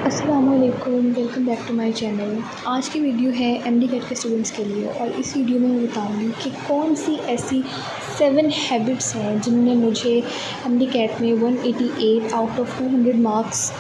अस्सलामुअलैकुम, welcome back to my channel. आज की वीडियो है एमडी कैट के स्टूडेंट्स के लिए और इस वीडियो में मैं बताऊंगी कि कौन सी ऐसी 7 हैबिट्स हैं जिनने मुझे एमडी कैट में 188 आउट ऑफ 200 मार्क्स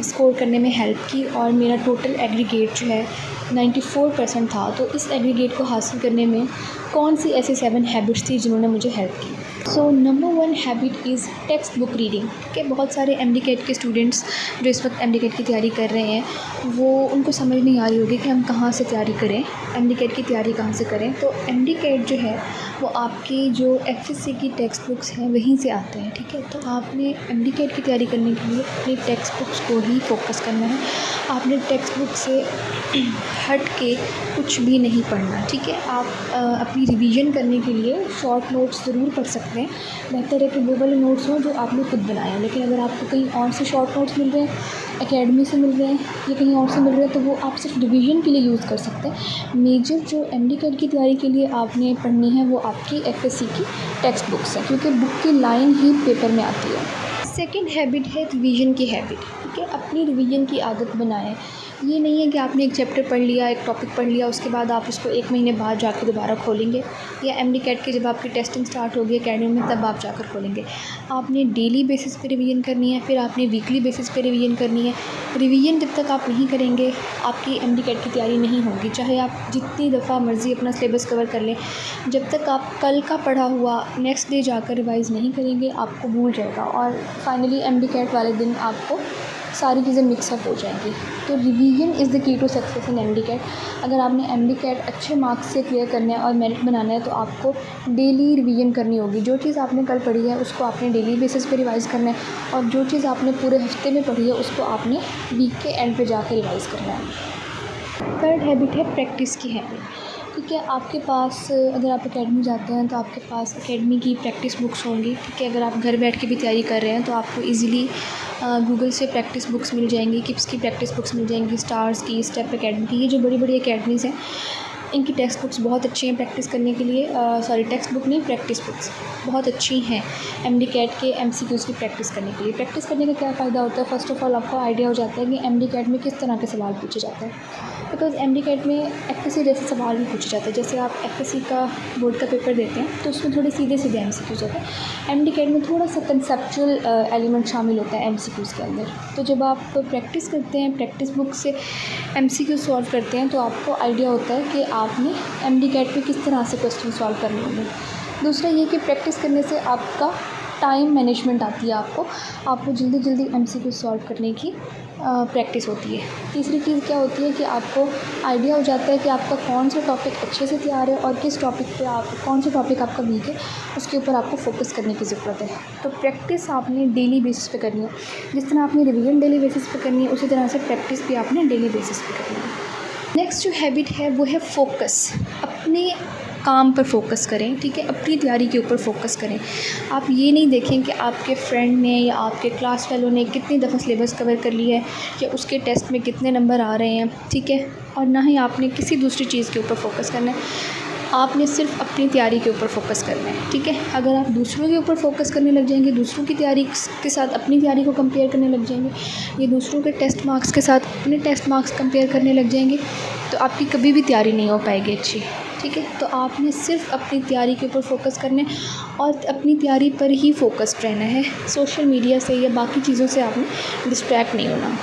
स्कोर करने में हेल्प की और मेरा टोटल एग्रीगेट जो है 94% था। तो इस एग्रीगेट को हासिल करने में कौन सी ऐसी 7 हैबिट्स थी जिन्होंने मुझे हेल्प की। So number 1 habit is text book reading. कि बहुत सारे एमडी कैट के स्टूडेंट्स जो इस वक्त एमडी कैट की तैयारी कर रहे हैं वो उनको समझ नहीं आ रही होगी कि हम कहाँ से तैयारी करें, एमडी कैट की तैयारी कहाँ से करें। तो एमडी कैट जो है वो आपकी जो एफएससी की टेक्स्ट बुक्स हैं वहीं से आते हैं, ठीक है। तो आपने एमडी कैट की तैयारी करने के लिए अपनी टेक्स्ट बुक्स को ही फोकस करना है। आपने टेक्स्ट बुक से हट के कुछ भी नहीं पढ़ना, ठीक है। आप अपनी रिवीजन करने के लिए शॉर्ट नोट्स ज़रूर पढ़ सकते हैं। बेहतर है कि वो वाले नोट्स हों जो आपने खुद बनाए हैं। लेकिन अगर आपको कहीं और से शॉर्ट नोट्स मिल रहे हैं, एकेडमी से मिल रहे हैं या कहीं और से मिल रहे हैं, तो वो आप सिर्फ रिवीजन के लिए यूज़ कर सकते हैं। मेजर जो एमडी कैट की तैयारी के लिए आपने पढ़नी है वो आपकी एफएससी की टेक्स्ट बुक्स है, क्योंकि बुक की लाइन ही पेपर में आती है। सेकंड हैबिट है रिवीजन की हैबिट, ठीक है। अपनी रिवीजन की आदत बनाएं। ये नहीं है कि आपने एक चैप्टर पढ़ लिया, एक टॉपिक पढ़ लिया, उसके बाद आप उसको 1 महीने बाद जाकर दोबारा खोलेंगे, या एमडी कैट की जब आपकी टेस्टिंग स्टार्ट होगी एकेडमी में तब आप जाकर खोलेंगे। आपने डेली बेसिस पे रिवीजन करनी है, फिर आपने वीकली बेसिस पे रिवीजन करनी है। रिवीजन जब तक आप नहीं करेंगे आपकी एमडी कैट की तैयारी नहीं होगी, चाहे आप जितनी दफ़ा मर्ज़ी अपना सिलेबस कवर कर लें। जब तक आप कल का पढ़ा हुआ नेक्स्ट डे जाकर रिवाइज़ नहीं करेंगे आपको भूल जाएगा और फाइनली एमडी कैट वाले दिन आपको सारी चीज़ें मिक्सअप हो जाएंगी। तो revision is the key to success in MDCAT. अगर आपने एमडी कैट अच्छे मार्क्स से क्लियर करना है और मेरिट बनाना है तो आपको डेली रिवीजन करनी होगी। जो चीज़ आपने कल पढ़ी है उसको आपने डेली बेसिस पे रिवाइज़ करना है और जो चीज़ आपने पूरे हफ्ते में पढ़ी है उसको आपने वीक के एंड पे जाकर रिवाइज़ करना है। थर्ड हैबिट है प्रैक्टिस की हैबिट, ठीक है। आपके पास अगर आप एकेडमी जाते हैं तो आपके पास एकेडमी की प्रैक्टिस बुक्स होंगी, ठीक है। अगर आप घर बैठ के भी तैयारी कर रहे हैं तो आपको इजीली गूगल से प्रैक्टिस बुक्स मिल जाएंगी, किप्स की प्रैक्टिस बुक्स मिल जाएंगी, स्टार्स की, स्टेप एकेडमी की। ये जो बड़ी बड़ी एकेडमीज़ हैं इनकी टेक्स्ट बुक्स बहुत अच्छी हैं प्रैक्टिस करने के लिए। टेक्स्ट बुक नहीं, प्रैक्टिस बुक्स बहुत अच्छी हैं एमडी कैट के एमसीक्यूज़ की प्रैक्टिस करने के लिए। प्रैक्टिस करने का क्या फ़ायदा होता है, फ़र्स्ट ऑफ़ ऑल आपको आइडिया हो जाता है कि एमडी कैट में किस तरह के सवाल पूछे जाते हैं। बिकॉज़ एमडी कैट में एफएससी जैसे सवाल भी पूछे जाते हैं। जैसे आप एफएससी का बोर्ड का पेपर देते हैं तो उसमें थोड़े सीधे सीधे एमसीक्यूज़ होते हैं। एमडी कैट में थोड़ा सा कंसेप्चुअल एलिमेंट शामिल होता है एमसीक्यूज़ के अंदर। तो जब आप प्रैक्टिस करते हैं, प्रैक्टिस बुक से एमसीक्यू सॉल्व करते हैं तो आपको आइडिया होता है कि आपने एमडी कैट में किस तरह से क्वेश्चन सॉल्व करने होंगे। दूसरा ये कि प्रैक्टिस करने से आपका टाइम मैनेजमेंट आती है, आपको जल्दी जल्दी एमसीक्यू सॉल्व करने की प्रैक्टिस होती है। तीसरी चीज़ क्या होती है कि आपको आइडिया हो जाता है कि आपका कौन सा टॉपिक अच्छे से तैयार है और किस टॉपिक पे कौन सा टॉपिक आपका वीक है, उसके ऊपर आपको फोकस करने की ज़रूरत है। तो प्रैक्टिस आपने डेली बेसिस पे करनी है। जिस तरह आपने रिवीजन डेली बेसिस पे करनी है उसी तरह से प्रैक्टिस भी आपने डेली बेसिस पे करनी है। नेक्स्ट जो हैबिट है वो है फोकस। अपने काम पर फोकस करें, ठीक है। अपनी तैयारी के ऊपर फोकस करें। आप ये नहीं देखें कि आपके फ्रेंड ने या आपके क्लास फेलो ने कितनी दफ़ा सिलेबस कवर कर लिया है या उसके टेस्ट में कितने नंबर आ रहे हैं, ठीक है। और ना ही आपने किसी दूसरी चीज़ के ऊपर फोकस करना है। आपने सिर्फ अपनी तैयारी के ऊपर फोकस करना है, ठीक है। अगर आप दूसरों के ऊपर फोकस करने लग जाएंगे, दूसरों की तैयारी के साथ अपनी तैयारी को कंपेयर करने लग जाएंगे, ये दूसरों के टेस्ट मार्क्स के साथ अपने टेस्ट मार्क्स कंपेयर करने लग जाएंगे, तो आपकी कभी भी तैयारी नहीं हो पाएगी अच्छी, ठीक है। तो आपने सिर्फ अपनी तैयारी के ऊपर फोकस करना है और अपनी तैयारी पर ही फोकस्ड रहना है। सोशल मीडिया से या बाकी चीज़ों से आपने डिस्ट्रैक्ट नहीं होना।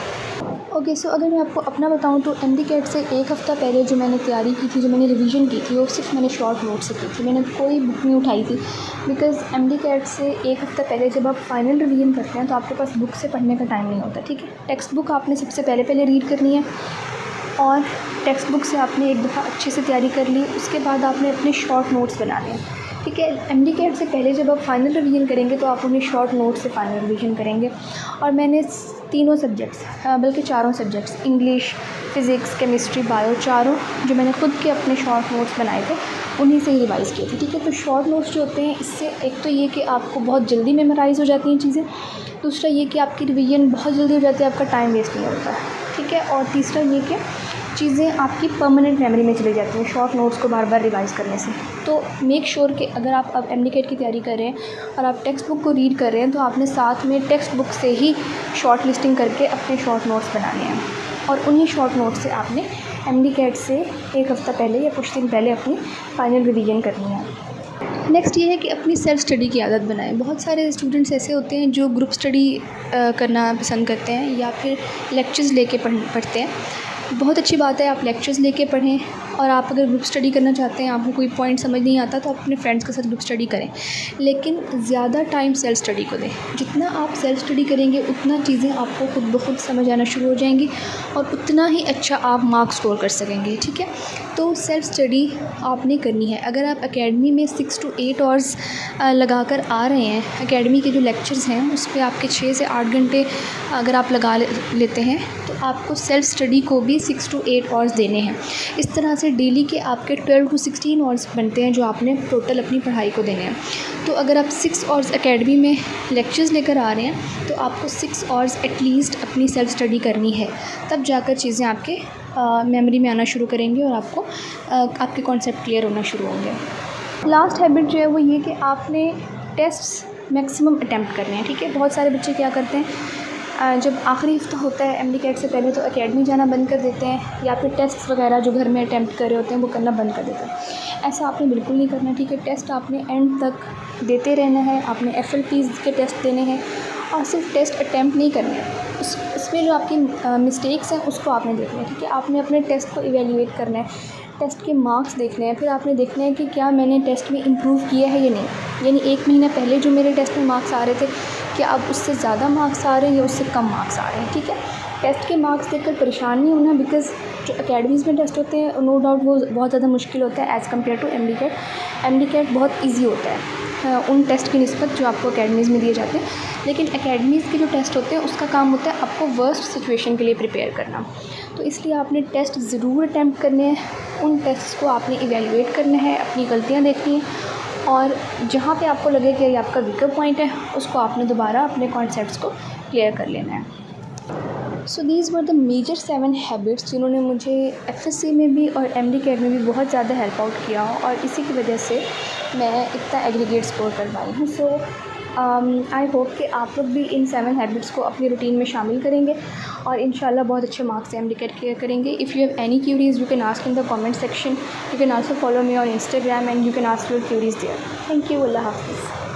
ओके, सो अगर मैं आपको अपना बताऊं तो एमडी कैट से 1 हफ़्ता पहले जो मैंने तैयारी की थी, जो मैंने रिवीजन की थी, वो सिर्फ मैंने शॉर्ट नोट से की थी। मैंने कोई बुक नहीं उठाई थी। बिकॉज़ एमडी कैट से 1 हफ़्ता पहले जब आप फाइनल रिवीजन करते हैं तो आपके पास बुक से पढ़ने का टाइम नहीं होता, ठीक है। टेक्स्ट बुक आपने सबसे पहले रीड करनी है और टेक्स्ट बुक से आपने एक दफ़ा अच्छे से तैयारी कर ली, उसके बाद आपने अपने शॉर्ट नोट्स बनाने हैं, ठीक है। एमडी कैट से पहले जब आप फाइनल रिवीजन करेंगे तो आप अपने शॉर्ट नोट्स से फाइनल रिवीजन करेंगे। और मैंने तीनों सब्जेक्ट्स, बल्कि चारों subjects, English, physics, chemistry, bio, चारों जो मैंने खुद के अपने शॉर्ट नोट्स बनाए थे उन्हीं से ही रिवाइज़ किए थे, ठीक है। तो शॉर्ट नोट्स जो होते हैं इससे एक तो ये कि आपको बहुत जल्दी मेमोराइज़ हो जाती हैं चीज़ें, दूसरा ये कि आपकी रिवीजन बहुत जल्दी हो जाती है, आपका टाइम वेस्ट नहीं होता, ठीक है। और तीसरा ये कि चीज़ें आपकी परमानेंट मेमोरी में चली जाती हैं शॉर्ट नोट्स को बार बार रिवाइज़ करने से। तो मेक श्योर कि अगर आप अब एमडीकेट की तैयारी कर रहे हैं और आप टेक्स्ट बुक को रीड कर रहे हैं तो आपने साथ में टेक्स्ट बुक से ही शॉर्ट लिस्टिंग करके अपने शॉर्ट नोट्स बनाने हैं और उन्हीं शॉर्ट नोट्स से आपने एमडीकेट से एक हफ़्ता पहले या कुछ दिन पहले अपनी फ़ाइनल रिवीजन करनी है। नेक्स्ट ये है कि अपनी सेल्फ़ स्टडी की आदत बनाएं। बहुत सारे स्टूडेंट्स ऐसे होते हैं जो ग्रुप स्टडी करना पसंद करते हैं या फिर लेक्चर्स लेके पढ़ते हैं। बहुत अच्छी बात है, आप लेक्चर्स लेके पढ़ें और आप अगर ग्रुप स्टडी करना चाहते हैं, आपको कोई पॉइंट समझ नहीं आता तो आप अपने फ्रेंड्स के साथ ग्रुप स्टडी करें, लेकिन ज़्यादा टाइम सेल्फ स्टडी को दें। जितना आप सेल्फ स्टडी करेंगे उतना चीज़ें आपको खुद ब खुद समझ आना शुरू हो जाएंगी और उतना ही अच्छा आप मार्क्स स्कोर कर सकेंगे। ठीक है, तो सेल्फ स्टडी आपने करनी है। अगर आप एकेडमी में 6 to 8 आवर्स लगा कर आ रहे हैं, एकेडमी के जो लेक्चर्स हैं उस पर आपके 6 से 8 घंटे अगर आप लगा लेते हैं तो आपको सेल्फ स्टडी को भी 6 to 8 आवर्स देने हैं। इस तरह से डेली के आपके 12 to 16 आवर्स बनते हैं जो आपने टोटल अपनी पढ़ाई को देने हैं। तो अगर आप 6 आवर्स एकेडमी में लेक्चर्स लेकर आ रहे हैं तो आपको 6 आवर्स एटलीस्ट अपनी सेल्फ स्टडी करनी है, तब जाकर चीज़ें आपके मेमोरी में आना शुरू करेंगी और आपको आपके कॉन्सेप्ट क्लियर होना शुरू होंगे। लास्ट हैबिट जो है वो ये कि आपने टेस्ट्स मैक्सिमम अटैम्प्ट करने हैं। ठीक है, बहुत सारे बच्चे क्या करते हैं, जब आखिरी हफ्ता होता है एमडीकेट से पहले तो एकेडमी जाना बंद कर देते हैं या फिर टेस्ट वगैरह जो घर में अटैम्प्ट कर रहे होते हैं वो करना बंद कर देते हैं। ऐसा आपने बिल्कुल नहीं करना। ठीक है, टेस्ट आपने एंड तक देते रहना है, आपने एफएलपीज़ के टेस्ट देने हैं और सिर्फ टेस्ट अटैम्प्ट नहीं करने हैं। उसमें जो आपकी मिस्टेक्स हैं उसको आपने देखना है। ठीक है, आपने अपने टेस्ट को इवेल्युएट करना है, टेस्ट के मार्क्स देखने हैं, फिर आपने देखना है कि क्या मैंने टेस्ट में इम्प्रूव किया है या नहीं। यानी 1 महीना पहले जो मेरे टेस्ट में मार्क्स आ रहे थे क्या अब उससे ज़्यादा मार्क्स आ रहे हैं या उससे कम मार्क्स आ रहे हैं। ठीक है, टेस्ट के मार्क्स देखकर परेशान नहीं होना, बिकॉज़ जो एकेडमीज़ में टेस्ट होते हैं नो डाउट वो बहुत ज़्यादा मुश्किल होता है as compare to MDCAT. MDCAT बहुत ईजी होता है उन टेस्ट की निस्बत जो आपको एकेडमीज़ में दिए जाते हैं, लेकिन एकेडमीज़ के जो टेस्ट होते हैं उसका काम होता है आपको वर्स्ट सिचुएशन के लिए प्रिपेयर करना। तो इसलिए आपने टेस्ट ज़रूर अटैम्प्ट करने हैं, उन टेस्ट को आपने इवेल्युएट करना है, अपनी गलतियाँ देखनी है और जहाँ पे आपको लगे कि ये आपका वीकर पॉइंट है उसको आपने दोबारा अपने कॉन्सेप्ट्स को क्लियर कर लेना है। So these were the major 7 habits जिन्होंने मुझे एफएससी में भी और एमडीकेट में भी बहुत ज़्यादा हेल्प आउट किया और इसी की वजह से मैं इतना एग्रीगेट स्कोर कर पाई हूँ। सो आई होप कि आप लोग भी इन 7 हैबिट्स को अपनी रूटीन में शामिल करेंगे और इंशाल्लाह बहुत अच्छे मार्क्स से एमडीकेट क्लियर करेंगे। If you have any queries you can ask in the comment section, you can also follow me on Instagram and you can ask your queries there. Thank you, अल्लाह हाफ़िज़।